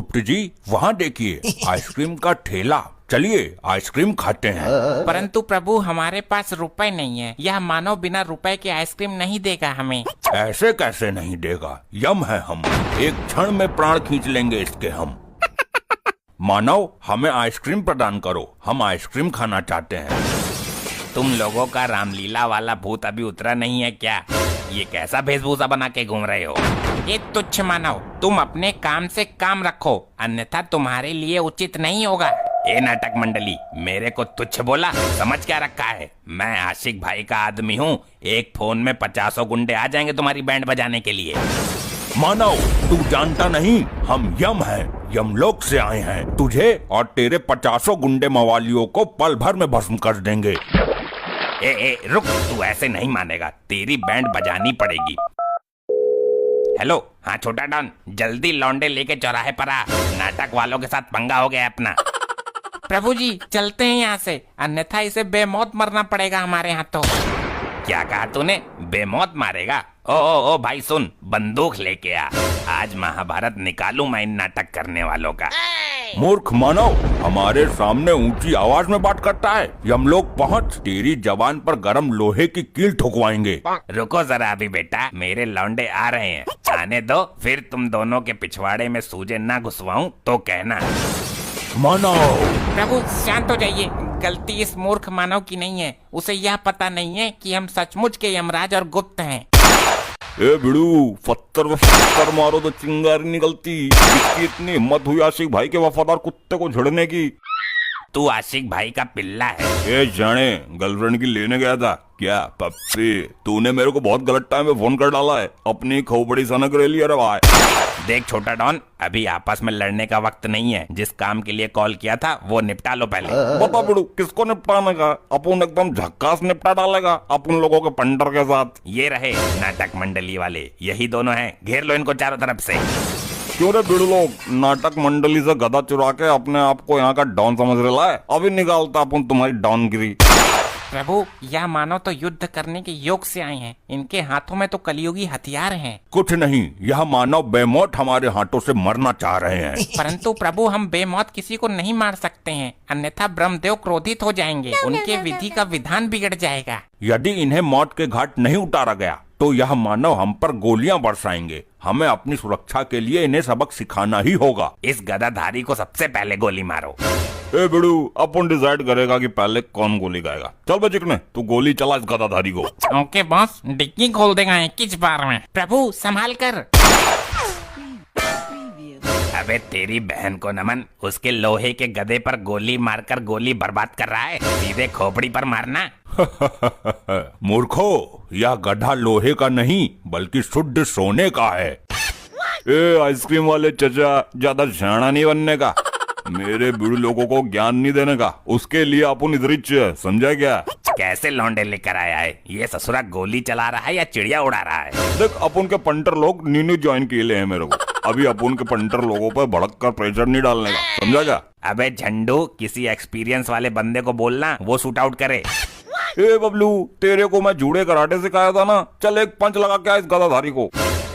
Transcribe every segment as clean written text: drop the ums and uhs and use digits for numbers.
गुप्त जी वहाँ देखिए आइसक्रीम का ठेला, चलिए आइसक्रीम खाते हैं। परंतु प्रभु हमारे पास रुपए नहीं है, यह मानव बिना रुपए के आइसक्रीम नहीं देगा हमें। ऐसे कैसे नहीं देगा, यम है हम, एक क्षण में प्राण खींच लेंगे इसके हम। मानव हमें आइसक्रीम प्रदान करो, हम आइसक्रीम खाना चाहते हैं। तुम लोगों का रामलीला वाला भूत अभी उतरा नहीं है क्या? ये कैसा वेशभूषा बना के घूम रहे हो? ये तुच्छ मानव, तुम अपने काम से काम रखो, अन्यथा तुम्हारे लिए उचित नहीं होगा। ए नाटक मंडली, मेरे को तुच्छ बोला, समझ क्या रखा है? मैं आशिक भाई का आदमी हूँ, एक फोन में 50 गुंडे आ जाएंगे तुम्हारी बैंड बजाने के लिए। मानव तू जानता नहीं, हम यम हैं, यमलोक से आए हैं, तुझे और तेरे 50 गुंडे मवालियों को पल भर में भस्म कर देंगे। ए रुक, तू ऐसे नहीं मानेगा, तेरी बैंड बजानी पड़ेगी। हेलो, हाँ छोटा डॉन, जल्दी लौंडे लेके चौराहे पर आ, नाटक वालों के साथ पंगा हो गया अपना। प्रभु जी चलते हैं यहाँ से, अन्यथा इसे बेमौत मरना पड़ेगा हमारे हाथों। क्या कहा तूने? बेमौत मारेगा? ओ भाई सुन, बंदूक लेके आ, आज महाभारत निकालूं मैं इन नाटक करने वालों का। मूर्ख मानव, हमारे सामने ऊंची आवाज में बात करता है, यमलोक पहुंच, तेरी जबान पर गरम लोहे की कील ठुकवाएंगे। रुको जरा अभी बेटा, मेरे लौंडे आ रहे हैं, आने दो, फिर तुम दोनों के पिछवाड़े में सूजे ना घुसवाऊं तो कहना। मानव प्रभु शांत हो जाइए, गलती इस मूर्ख मानव की नहीं है, उसे यह पता नहीं है कि हम सचमुच के यमराज और गुप्त हैं। ए बिड़ू, पत्थर मारो तो चिंगारी निकलती, इसकी इतनी हिम्मत हुई आशिक भाई के वफादार कुत्ते को झड़ने की। तू आशिक भाई का पिल्ला है। ए जाने, गर्लफ्रेंड की लेने गया था क्या? पप्पी, तूने मेरे को बहुत गलत टाइम में फोन कर डाला है, अपनी खोपड़ी सनक रही। अरे भाई देख छोटा डॉन, अभी आपस में लड़ने का वक्त नहीं है, जिस काम के लिए कॉल किया था वो निपटा लो पहले। बता बिड़ू, किसको निपटाने का? अपन एकदम झक्कास निपटा डालेगा अपन लोगों के पंडर के साथ। ये रहे नाटक मंडली वाले, यही दोनों हैं, घेर लो इनको चारों तरफ से। क्यों रे बिड़ू लोग, नाटक मंडली से गधा चुरा के अपने आप को यहाँ का डॉन समझ रहा है? अभी निकालता अपन तुम्हारी डॉनगिरी। प्रभु यह मानव तो युद्ध करने के योग से आए हैं, इनके हाथों में तो कलयुगी हथियार हैं। कुछ नहीं, यह मानव बेमौत हमारे हाथों से मरना चाह रहे हैं। परंतु प्रभु हम बेमौत किसी को नहीं मार सकते हैं, अन्यथा ब्रह्मदेव क्रोधित हो जाएंगे, उनके विधि का विधान बिगड़ जाएगा। यदि इन्हें मौत के घाट नहीं उतारा गया तो यह मानव हम पर गोलियां बरसाएंगे। हमें अपनी सुरक्षा के लिए इन्हें सबक सिखाना ही होगा। इस गदाधारी को सबसे पहले गोली मारो। ए बिड़ू, अपन डिसाइड करेगा कि पहले कौन गोली गाएगा। चल बचिकने, तू गोली चला इस गदाधारी को। ओके बॉस, डिक्की खोल देगा किस बार में। प्रभु संभाल कर। अबे तेरी बहन को नमन, उसके लोहे के गदे पर गोली मारकर गोली बर्बाद कर रहा है, सीधे खोपड़ी पर मारना। मूर्खो, यह गधा लोहे का नहीं बल्कि शुद्ध सोने का है। ए आइसक्रीम वाले चचा, ज्यादा सियाना नहीं बनने का, मेरे बूढ़े लोगों को ज्ञान नहीं देने का, उसके लिए अपन इधरिच है, समझा क्या? कैसे लौंडे लेकर आया है ये? ससुरा गोली चला रहा है या चिड़िया उड़ा रहा है? देख, अपन के पंटर लोग न्यू ज्वाइन किए हैं मेरे को, अभी अपन के पंटर लोगों पर भड़क कर प्रेशर नहीं डालने का, समझा क्या? अबे झंडू, किसी एक्सपीरियंस वाले बंदे को बोलना, वो शूट आउट करे। ए बबलू, तेरे को मैं जूड़े कराटे सिखाया था ना, चल एक पंच लगा के इस गदाधारी को,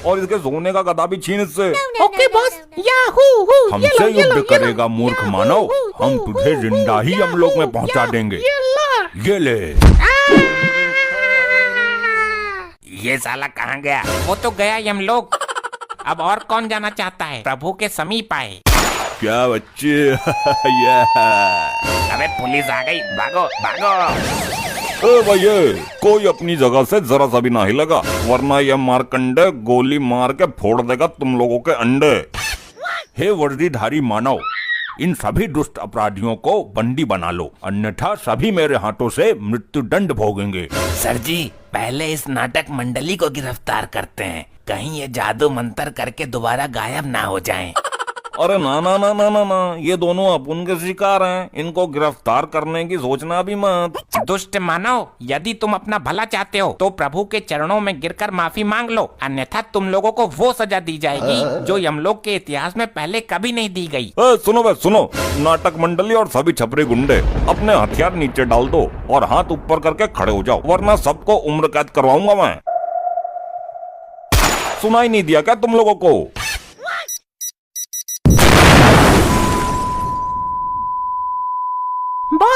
और इसके सोने का गदा भी छीन इससे। ओके बॉस, याहू, हमसे युद्ध करेगा मूर्ख मानव, हम तुझे जिंदा ही यमलोक में पहुंचा देंगे। ये ले। ये साला कहाँ गया? वो तो गया यमलोक, अब और कौन जाना चाहता है? प्रभु के समीप आए। क्या बच्चे? अबे पुलिस आ गई, भागो भागो। ए भैया, कोई अपनी जगह से जरा सा भी ना हिलेगा, वरना यह मारकंडे गोली मार के फोड़ देगा तुम लोगों के अंडे। हे वर्दीधारी मानव, इन सभी दुष्ट अपराधियों को बंदी बना लो, अन्यथा सभी मेरे हाथों से मृत्यु दंड भोगेंगे। सर जी, पहले इस नाटक मंडली को गिरफ्तार करते हैं, कहीं ये जादू मंत्र करके दोबारा गायब ना हो जाएं। अरे ना ना ना ना ना ना, ये दोनों अपन के शिकार हैं, इनको गिरफ्तार करने की सोचना भी मत। दुष्ट मानव, यदि तुम अपना भला चाहते हो तो प्रभु के चरणों में गिरकर माफी मांग लो, अन्यथा तुम लोगों को वो सजा दी जाएगी जो यमलोक के इतिहास में पहले कभी नहीं दी गई। सुनो बे सुनो, नाटक मंडली और सभी छपरे गुंडे, अपने हथियार नीचे डाल दो और हाथ ऊपर करके खड़े हो जाओ, वरना सबको उम्र कैद करवाऊंगा मैं। सुनाई नहीं दिया क्या तुम लोगों को?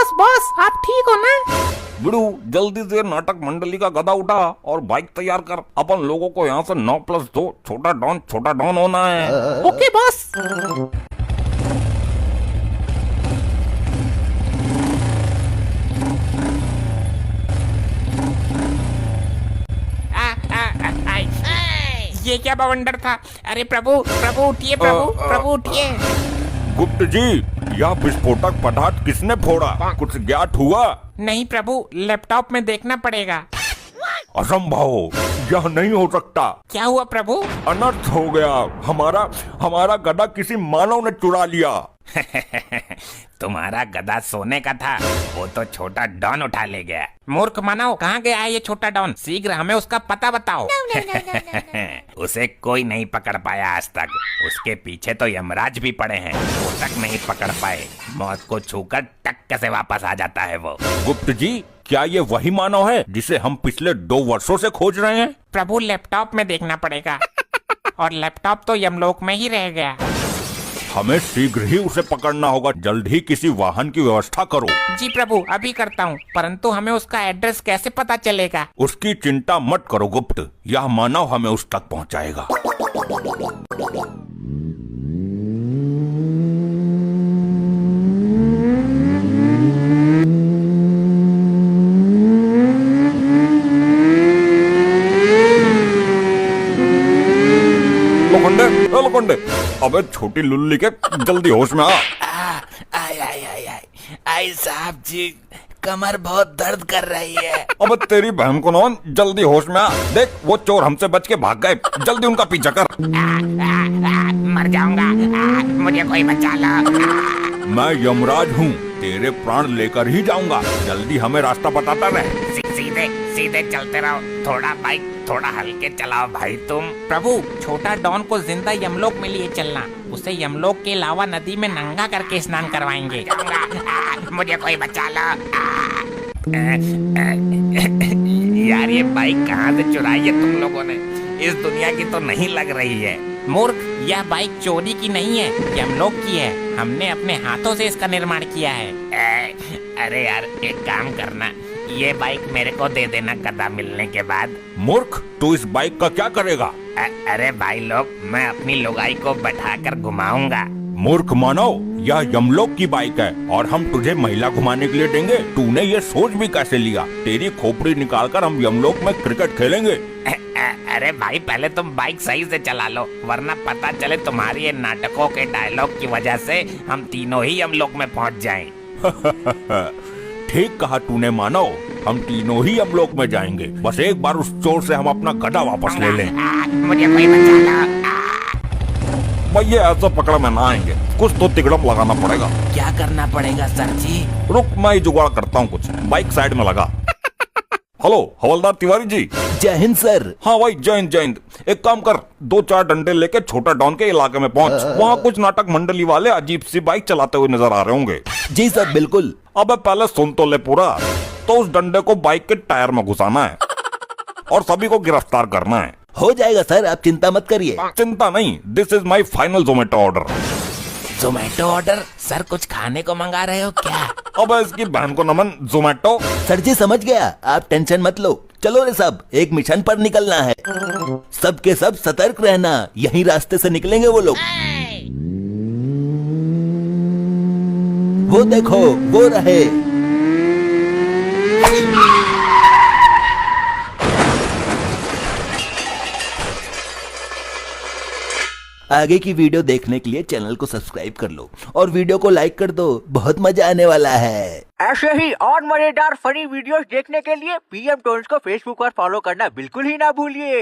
बॉस बॉस आप ठीक हो ना? बिड़ू जल्दी से नाटक मंडली का गदा उठा और बाइक तैयार कर। अपन लोगों को यहाँ से 9+2 छोटा डॉन होना है। Okay boss. ये क्या बवंडर था? अरे प्रभु प्रभु उठिए, प्रभु उठिए। गुप्त जी, यह विस्फोटक पदार्थ किसने फोड़ा? कुछ ज्ञात हुआ? नहीं प्रभु, लैपटॉप में देखना पड़ेगा। असंभव, यह नहीं हो सकता। क्या हुआ प्रभु? अनर्थ हो गया। हमारा गधा किसी मानव ने चुरा लिया। तुम्हारा गधा सोने का था, वो तो छोटा डॉन उठा ले गया। मूर्ख मानव, कहाँ गया है ये छोटा डॉन? शीघ्र हमें उसका पता बताओ। उसे कोई नहीं पकड़ पाया आज तक। उसके पीछे तो यमराज भी पड़े हैं, वो तक नहीं पकड़ पाए। मौत को छूकर टक्कर से वापस आ जाता है वो। गुप्त जी, क्या ये वही मानव है जिसे हम पिछले 2 वर्षों से खोज रहे हैं? प्रभु लैपटॉप में देखना पड़ेगा, और लैपटॉप तो यमलोक में ही रह गया। हमें शीघ्र ही उसे पकड़ना होगा। जल्द ही किसी वाहन की व्यवस्था करो। जी प्रभु, अभी करता हूँ, परंतु हमें उसका एड्रेस कैसे पता चलेगा? उसकी चिंता मत करो गुप्त, यह मानव हमें उस तक पहुँचाएगा। लोखंडे, अबे छोटी लुल्ली के, जल्दी होश में आ। आई साहब जी, कमर बहुत दर्द कर रही है। अबे तेरी बहन को नौन, जल्दी होश में आ। देख वो चोर हमसे बच के भाग गए, जल्दी उनका पीछा कर। मर जाऊंगा, मुझे कोई बचा लो। मैं यमराज हूँ, तेरे प्राण लेकर ही जाऊंगा। जल्दी हमें रास्ता बताता रहे। सीधे सीधे चलते रहो, थोड़ा बाइक थोड़ा हल्के चलाओ भाई तुम। प्रभु, छोटा डॉन को जिंदा यमलोक में लिए चलना। उसे यमलोक के अलावा नदी में नंगा करके स्नान करवाएंगे। मुझे कोई बचा लो। यार ये बाइक कहाँ से चुराई है तुम लोगों ने? इस दुनिया की तो नहीं लग रही है। मूर्ख, यह बाइक चोरी की नहीं है, यमलोक की है। हमने अपने हाथों से इसका निर्माण किया है। अरे यार, एक काम करना, ये बाइक मेरे को दे देना गधा मिलने के बाद। मूर्ख, तू इस बाइक का क्या करेगा? अरे भाई लोग, मैं अपनी लुगाई को बैठाकर घुमाऊंगा। मूर्ख मानव, यह यमलोक की बाइक है और हम तुझे महिला घुमाने के लिए देंगे। तूने ये सोच भी कैसे लिया? तेरी खोपड़ी निकालकर हम यमलोक में क्रिकेट खेलेंगे। अरे भाई, पहले तुम बाइक सही से चला लो, वरना पता चले तुम्हारी ये नाटकों के डायलॉग की वजह से हम तीनों ही यमलोक में पहुंच जाएं। ठीक कहा तूने मानव, हम तीनों ही यमलोक में जाएंगे। बस एक बार उस चोर से हम अपना गधा वापस ले लें। मुझे कोई बचा लो। भैया ऐसा पकड़ में ना आएंगे, कुछ तो तिगड़म लगाना पड़ेगा। क्या करना पड़ेगा सर जी? रुक, मैं ही जुगाड़ करता हूँ कुछ। बाइक साइड में लगा। हेलो हवलदार तिवारी जी। जय हिंद सर। हाँ भाई, जय हिंद। एक काम कर, 2-4 डंडे लेके छोटा डॉन के इलाके में पहुंच। वहाँ कुछ नाटक मंडली वाले अजीब सी बाइक चलाते हुए नजर आ रहे होंगे। जी सर, बिल्कुल। अबे पहले सुन तो ले पूरा। तो उस डंडे को बाइक के टायर में घुसाना है और सभी को गिरफ्तार करना है। हो जाएगा सर, आप चिंता मत करिए। चिंता नहीं, this is my final Zomato order. Zomato order? Sir कुछ खाने को मंगा रहे हो क्या? अब इसकी बहन को नमन, जोमेटो। सर जी समझ गया, आप टेंशन मत लो। चलो रे सब, एक मिशन पर निकलना है। सबके सब सतर्क रहना, यही रास्ते से निकलेंगे वो लोग। वो देखो, वो रहे। आगे की वीडियो देखने के लिए चैनल को सब्सक्राइब कर लो और वीडियो को लाइक कर दो, बहुत मजा आने वाला है। ऐसे ही और मजेदार फनी वीडियोस देखने के लिए पीएम टोन्स को फेसबुक पर फॉलो करना बिल्कुल ही ना भूलिए।